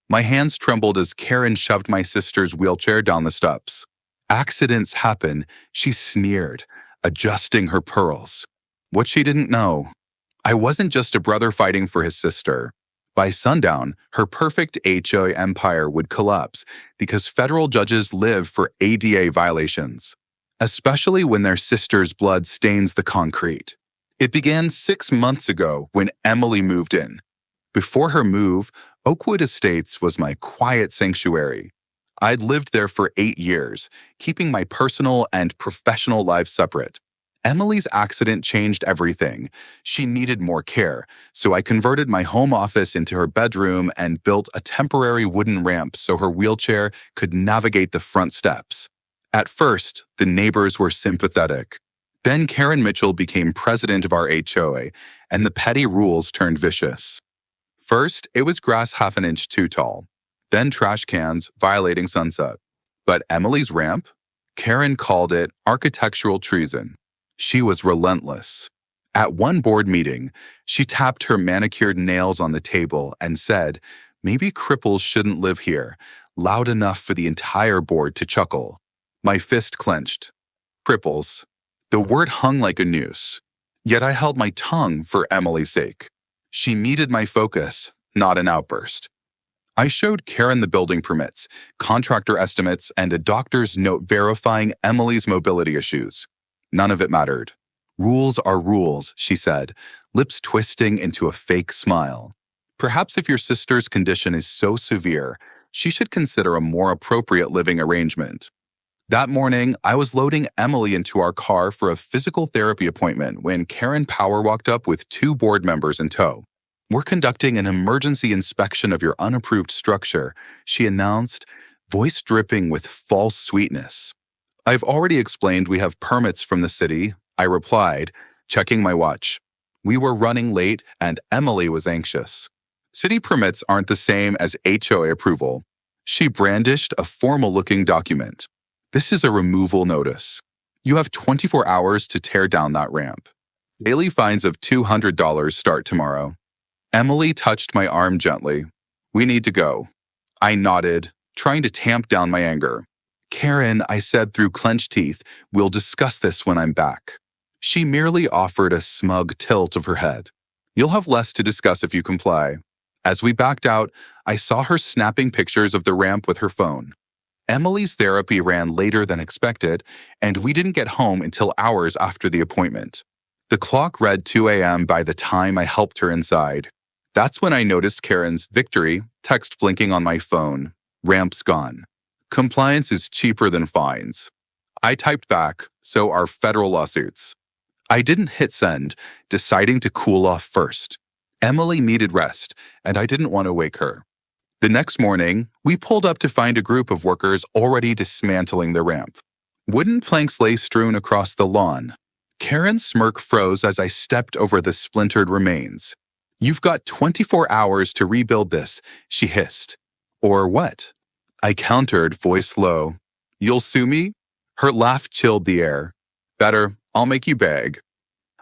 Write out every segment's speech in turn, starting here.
My hands trembled as Karen shoved my sister's wheelchair down the steps. Accidents happen, she sneered, adjusting her pearls. What she didn't know, I wasn't just a brother fighting for his sister. By sundown, her perfect HOA empire would collapse because federal judges live for ADA violations, especially when their sister's blood stains the concrete. It began 6 months ago when Emily moved in. Before her move, Oakwood Estates was my quiet sanctuary. I'd lived there for 8 years, keeping my personal and professional lives separate. Emily's accident changed everything. She needed more care, so I converted my home office into her bedroom and built a temporary wooden ramp so her wheelchair could navigate the front steps. At first, the neighbors were sympathetic. Then Karen Mitchell became president of our HOA, and the petty rules turned vicious. First, it was grass half an inch too tall. Then trash cans violating sunset. But Emily's ramp? Karen called it architectural treason. She was relentless. At one board meeting, she tapped her manicured nails on the table and said, "Maybe cripples shouldn't live here," loud enough for the entire board to chuckle. My fist clenched. Cripples. The word hung like a noose. Yet I held my tongue for Emily's sake. She needed my focus, not an outburst. I showed Karen the building permits, contractor estimates, and a doctor's note verifying Emily's mobility issues. None of it mattered. Rules are rules, she said, lips twisting into a fake smile. Perhaps if your sister's condition is so severe, she should consider a more appropriate living arrangement. That morning, I was loading Emily into our car for a physical therapy appointment when Karen Power walked up with 2 board members in tow. "We're conducting an emergency inspection of your unapproved structure," she announced, voice dripping with false sweetness. "I've already explained we have permits from the city," I replied, checking my watch. We were running late and Emily was anxious. "City permits aren't the same as HOA approval." She brandished a formal-looking document. "This is a removal notice. You have 24 hours to tear down that ramp. Daily fines of $200 start tomorrow." Emily touched my arm gently. "We need to go." I nodded, trying to tamp down my anger. "Karen," I said through clenched teeth, "we'll discuss this when I'm back." She merely offered a smug tilt of her head. "You'll have less to discuss if you comply." As we backed out, I saw her snapping pictures of the ramp with her phone. Emily's therapy ran later than expected, and we didn't get home until hours after the appointment. The clock read 2 a.m. by the time I helped her inside. That's when I noticed Karen's "Victory" text blinking on my phone. "Ramp's gone. Compliance is cheaper than fines." I typed back, "So are federal lawsuits." I didn't hit send, deciding to cool off first. Emily needed rest, and I didn't want to wake her. The next morning, we pulled up to find a group of workers already dismantling the ramp. Wooden planks lay strewn across the lawn. Karen's smirk froze as I stepped over the splintered remains. "You've got 24 hours to rebuild this," she hissed. "Or what?" I countered, voice low. "You'll sue me?" Her laugh chilled the air. "Better, I'll make you beg."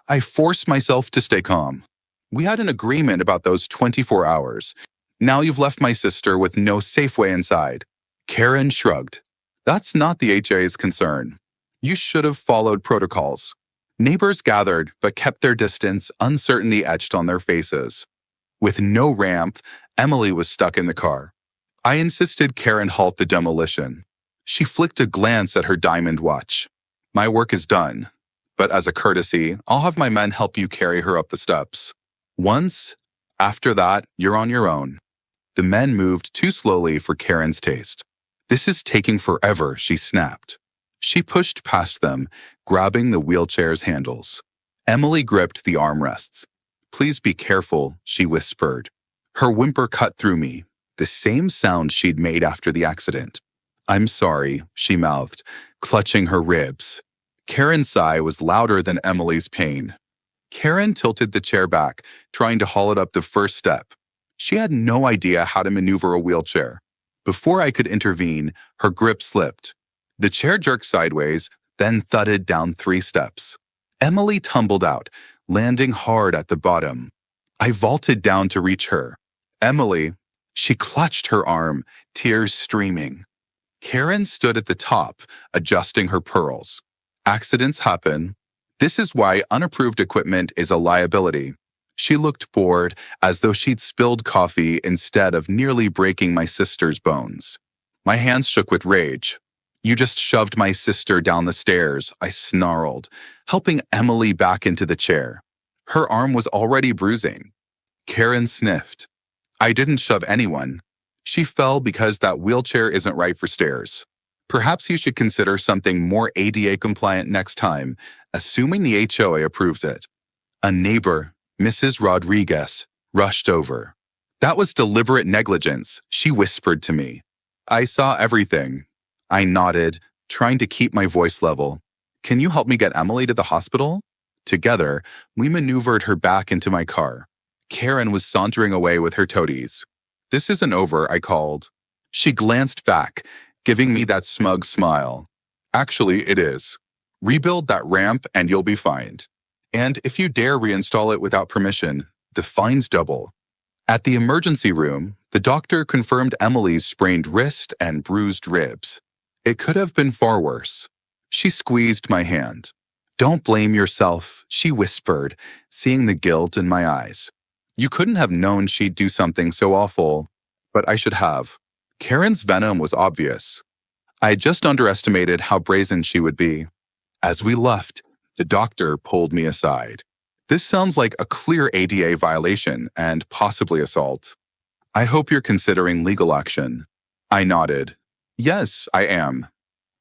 I forced myself to stay calm. We had an agreement about those 24 hours. Now you've left my sister with no safe way inside. Karen shrugged. "That's not the HA's concern. You should have followed protocols." Neighbors gathered, but kept their distance, uncertainty etched on their faces. With no ramp, Emily was stuck in the car. I insisted Karen halt the demolition. She flicked a glance at her diamond watch. "My work is done, but as a courtesy, I'll have my men help you carry her up the steps. Once, after that, you're on your own." The men moved too slowly for Karen's taste. "This is taking forever," she snapped. She pushed past them, grabbing the wheelchair's handles. Emily gripped the armrests. "Please be careful," she whispered. Her whimper cut through me, the same sound she'd made after the accident. "I'm sorry," she mouthed, clutching her ribs. Karen's sigh was louder than Emily's pain. Karen tilted the chair back, trying to haul it up the first step. She had no idea how to maneuver a wheelchair. Before I could intervene, her grip slipped. The chair jerked sideways, then thudded down 3 steps. Emily tumbled out, landing hard at the bottom. I vaulted down to reach her. "Emily," She clutched her arm, tears streaming. Karen stood at the top, adjusting her pearls. Accidents happen. This is why unapproved equipment is a liability. She looked bored, as though she'd spilled coffee instead of nearly breaking my sister's bones. My hands shook with rage. You just shoved my sister down the stairs, I snarled, helping Emily back into the chair. Her arm was already bruising. Karen sniffed. I didn't shove anyone. She fell because that wheelchair isn't right for stairs. Perhaps you should consider something more ADA compliant next time, assuming the HOA approves it. A neighbor, Mrs. Rodriguez, rushed over. That was deliberate negligence, she whispered to me. I saw everything. I nodded, trying to keep my voice level. Can you help me get Emily to the hospital? Together, we maneuvered her back into my car. Karen was sauntering away with her toadies. This isn't over, I called. She glanced back, giving me that smug smile. Actually, it is. Rebuild that ramp and you'll be fined. And if you dare reinstall it without permission, the fines double. At the emergency room, the doctor confirmed Emily's sprained wrist and bruised ribs. It could have been far worse. She squeezed my hand. Don't blame yourself, she whispered, seeing the guilt in my eyes. You couldn't have known she'd do something so awful, but I should have. Karen's venom was obvious. I just underestimated how brazen she would be. As we left, the doctor pulled me aside. This sounds like a clear ADA violation and possibly assault. I hope you're considering legal action. I nodded. Yes, I am.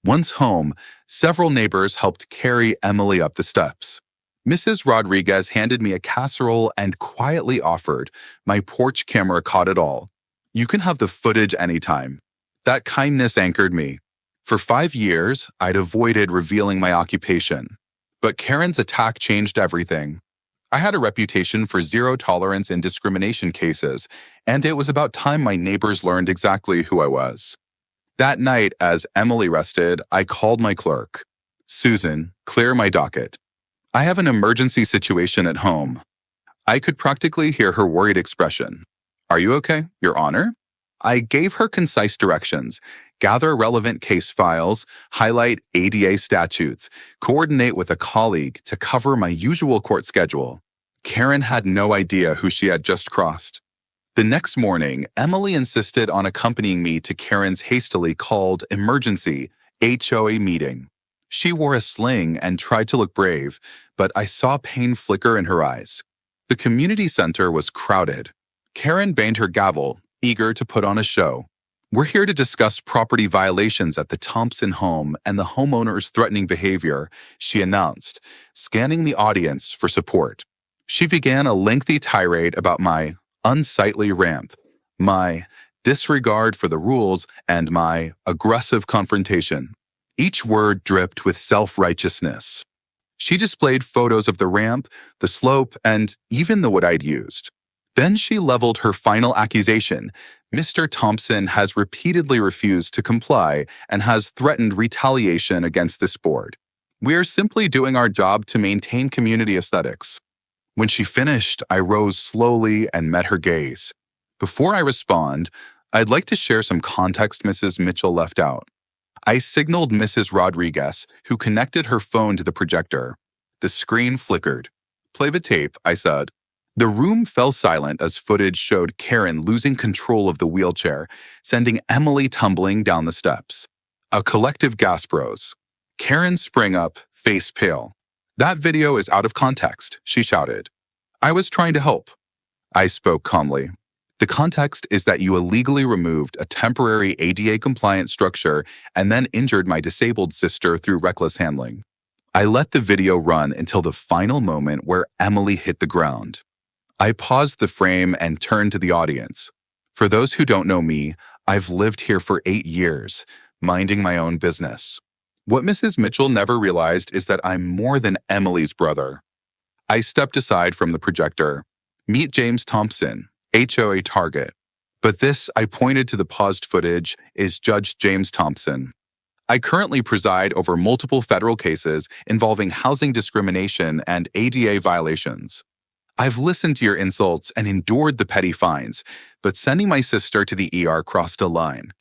Once home, several neighbors helped carry Emily up the steps. Mrs. Rodriguez handed me a casserole and quietly offered. My porch camera caught it all. You can have the footage anytime. That kindness anchored me. For 5 years, I'd avoided revealing my occupation. But Karen's attack changed everything. I had a reputation for zero tolerance in discrimination cases, and it was about time my neighbors learned exactly who I was. That night, as Emily rested, I called my clerk. Susan, clear my docket. I have an emergency situation at home. I could practically hear her worried expression. Are you okay, Your Honor? I gave her concise directions. Gather relevant case files, highlight ADA statutes, coordinate with a colleague to cover my usual court schedule. Karen had no idea who she had just crossed. The next morning, Emily insisted on accompanying me to Karen's hastily called emergency HOA meeting. She wore a sling and tried to look brave, but I saw pain flicker in her eyes. The community center was crowded. Karen banged her gavel, eager to put on a show. We're here to discuss property violations at the Thompson home and the homeowner's threatening behavior, she announced, scanning the audience for support. She began a lengthy tirade about my unsightly ramp, my disregard for the rules, and my aggressive confrontation. Each word dripped with self-righteousness. She displayed photos of the ramp, the slope, and even the wood I'd used. Then she leveled her final accusation. Mr. Thompson has repeatedly refused to comply and has threatened retaliation against this board. We are simply doing our job to maintain community aesthetics. When she finished, I rose slowly and met her gaze. Before I respond, I'd like to share some context Mrs. Mitchell left out. I signaled Mrs. Rodriguez, who connected her phone to the projector. The screen flickered. Play the tape, I said. The room fell silent as footage showed Karen losing control of the wheelchair, sending Emily tumbling down the steps. A collective gasp rose. Karen sprang up, face pale. That video is out of context, she shouted. I was trying to help. I spoke calmly. The context is that you illegally removed a temporary ADA-compliant structure and then injured my disabled sister through reckless handling. I let the video run until the final moment where Emily hit the ground. I paused the frame and turned to the audience. For those who don't know me, I've lived here for 8 years, minding my own business. What Mrs. Mitchell never realized is that I'm more than Emily's brother. I stepped aside from the projector. Meet James Thompson, HOA target. But this, I pointed to the paused footage, is Judge James Thompson. I currently preside over multiple federal cases involving housing discrimination and ADA violations. I've listened to your insults and endured the petty fines, but sending my sister to the ER crossed a line.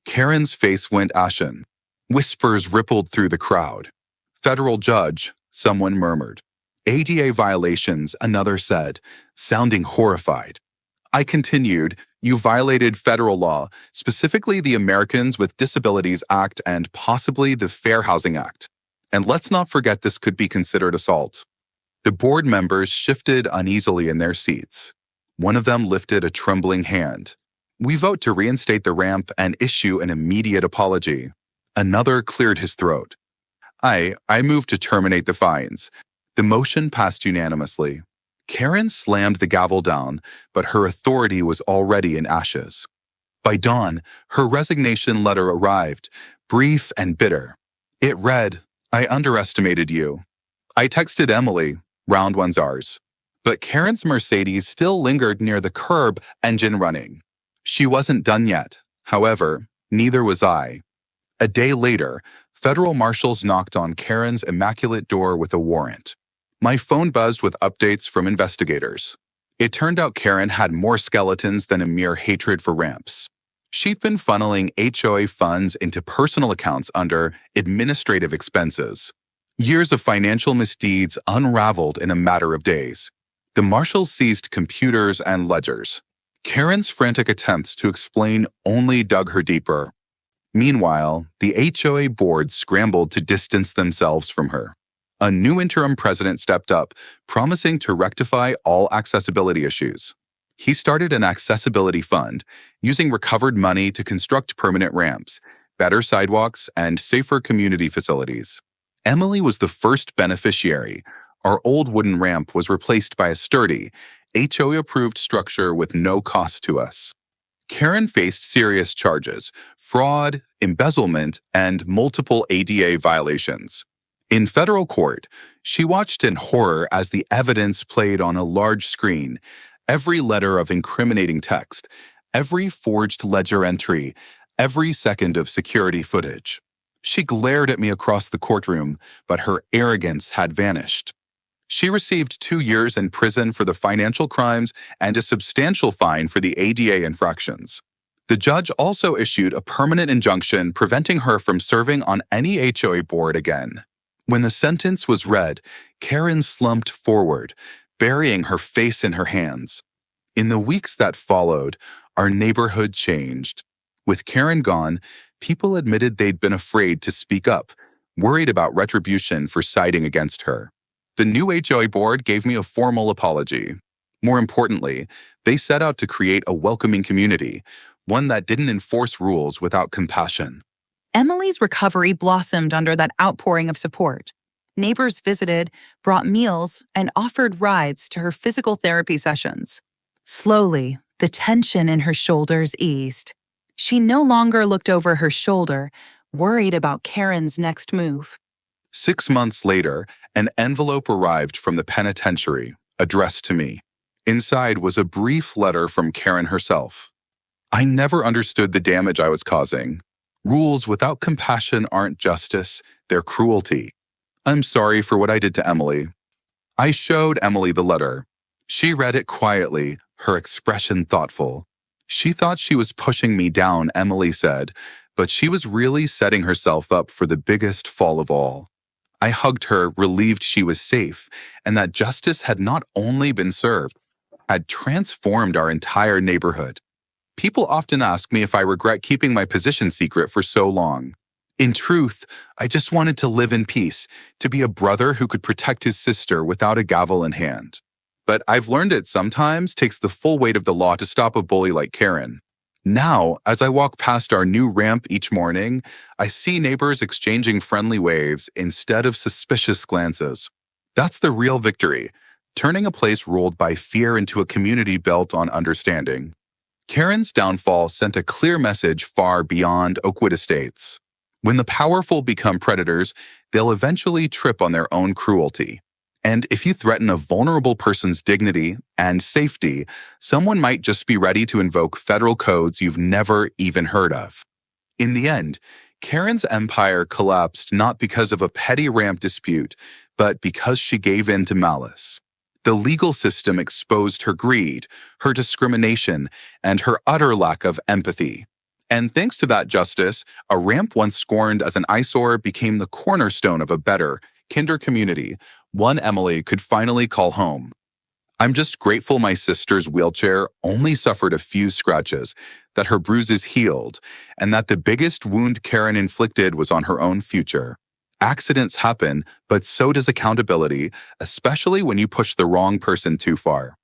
Karen's face went ashen. Whispers rippled through the crowd. Federal judge, someone murmured. ADA violations, another said, sounding horrified. I continued, you violated federal law, specifically the Americans with Disabilities Act and possibly the Fair Housing Act. And let's not forget this could be considered assault. The board members shifted uneasily in their seats. One of them lifted a trembling hand. We vote to reinstate the ramp and issue an immediate apology. Another cleared his throat. I move to terminate the fines. The motion passed unanimously. Karen slammed the gavel down, but her authority was already in ashes. By dawn, her resignation letter arrived, brief and bitter. It read, I underestimated you. I texted Emily, round one's ours. But Karen's Mercedes still lingered near the curb, engine running. She wasn't done yet. However, neither was I. A day later, federal marshals knocked on Karen's immaculate door with a warrant. My phone buzzed with updates from investigators. It turned out Karen had more skeletons than a mere hatred for ramps. She'd been funneling HOA funds into personal accounts under administrative expenses. Years of financial misdeeds unraveled in a matter of days. The marshals seized computers and ledgers. Karen's frantic attempts to explain only dug her deeper. Meanwhile, the HOA board scrambled to distance themselves from her. A new interim president stepped up, promising to rectify all accessibility issues. He started an accessibility fund, using recovered money to construct permanent ramps, better sidewalks, and safer community facilities. Emily was the first beneficiary. Our old wooden ramp was replaced by a sturdy, HOA-approved structure with no cost to us. Karen faced serious charges, fraud, embezzlement, and multiple ADA violations. In federal court, she watched in horror as the evidence played on a large screen, every letter of incriminating text, every forged ledger entry, every second of security footage. She glared at me across the courtroom, but her arrogance had vanished. She received 2 years in prison for the financial crimes and a substantial fine for the ADA infractions. The judge also issued a permanent injunction preventing her from serving on any HOA board again. When the sentence was read, Karen slumped forward, burying her face in her hands. In the weeks that followed, our neighborhood changed. With Karen gone, people admitted they'd been afraid to speak up, worried about retribution for siding against her. The new HOA board gave me a formal apology. More importantly, they set out to create a welcoming community, one that didn't enforce rules without compassion. Emily's recovery blossomed under that outpouring of support. Neighbors visited, brought meals, and offered rides to her physical therapy sessions. Slowly, the tension in her shoulders eased. She no longer looked over her shoulder, worried about Karen's next move. 6 months later, an envelope arrived from the penitentiary, addressed to me. Inside was a brief letter from Karen herself. I never understood the damage I was causing. Rules without compassion aren't justice, they're cruelty. I'm sorry for what I did to Emily. I showed Emily the letter. She read it quietly, her expression thoughtful. She thought she was pushing me down, Emily said, but she was really setting herself up for the biggest fall of all. I hugged her, relieved she was safe, and that justice had not only been served, had transformed our entire neighborhood. People often ask me if I regret keeping my position secret for so long. In truth, I just wanted to live in peace, to be a brother who could protect his sister without a gavel in hand. But I've learned it sometimes takes the full weight of the law to stop a bully like Karen. Now, as I walk past our new ramp each morning, I see neighbors exchanging friendly waves instead of suspicious glances. That's the real victory, turning a place ruled by fear into a community built on understanding. Karen's downfall sent a clear message far beyond Oakwood Estates. When the powerful become predators, they'll eventually trip on their own cruelty. And if you threaten a vulnerable person's dignity and safety, someone might just be ready to invoke federal codes you've never even heard of. In the end, Karen's empire collapsed not because of a petty ramp dispute, but because she gave in to malice. The legal system exposed her greed, her discrimination, and her utter lack of empathy. And thanks to that justice, a ramp once scorned as an eyesore became the cornerstone of a better, kinder community, one Emily could finally call home. I'm just grateful my sister's wheelchair only suffered a few scratches, that her bruises healed, and that the biggest wound Karen inflicted was on her own future. Accidents happen, but so does accountability, especially when you push the wrong person too far.